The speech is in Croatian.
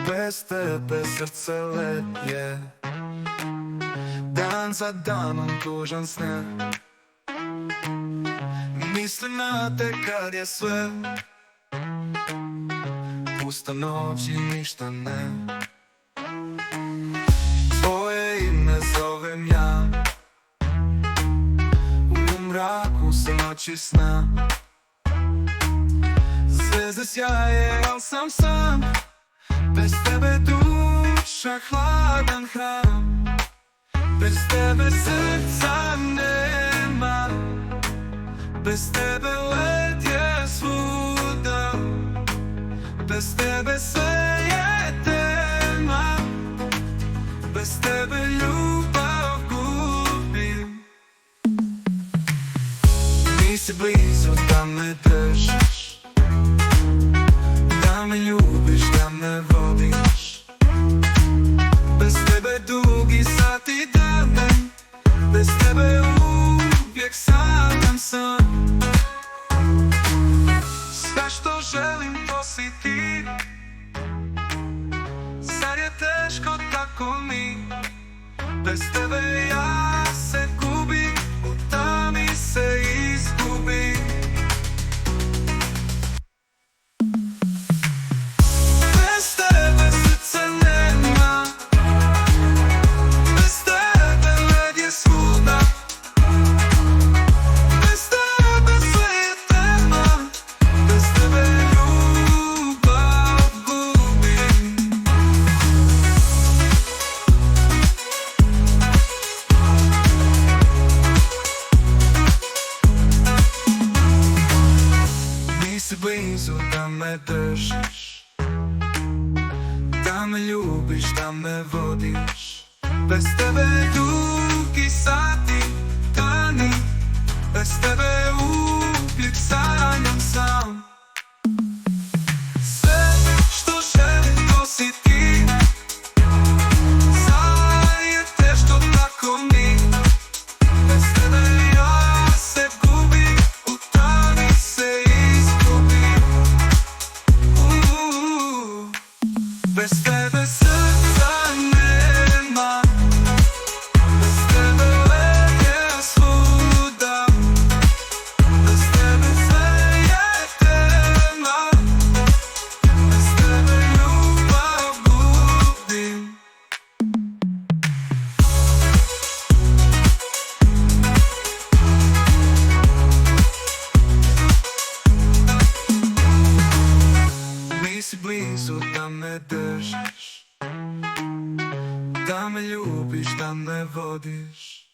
без тебе серце ледє, дан за даном кожен сне. Мисли на те, kad je sve pusta noć i ništa ne. Tvoje ime zovem ja, u mraku sa noći sna. Zvezde sjaje, al sam sam, bez tebe duša hladan hram. Bez tebe srca nema, bez tebe led je svuda, bez tebe sve je tema, bez tebe ljubav gubim. Nisi blizu da me držiš, da me ljubiš, da me vodiš. Bez tebe dugi sati dane, bez tebe uvijek sanjam san. Sve što želim to si ti, zar je teško tako mi? Bez tebe ja se gubim, u tami se izgubim. Bez tebe srce nema, bez tebe led je svuda, bez tebe sve je tema, bez tebe ljubav gubim. Nisi blizu da me držiš, da me ljubiš, da me vodiš. Bez tebe dugi sati, dani, bez tebe uvijek sanjam sam. Sve što želim to si ti, zar je teško tako mi? Bez tebe ja se gubim, u tami se izgubim. Bez tebe srca nema, bez tebe led je svuda, bez tebe sve je tema, bez tebe ljubav gubim. Nisi blizu da me držiš, da me ljubiš, da me vodiš.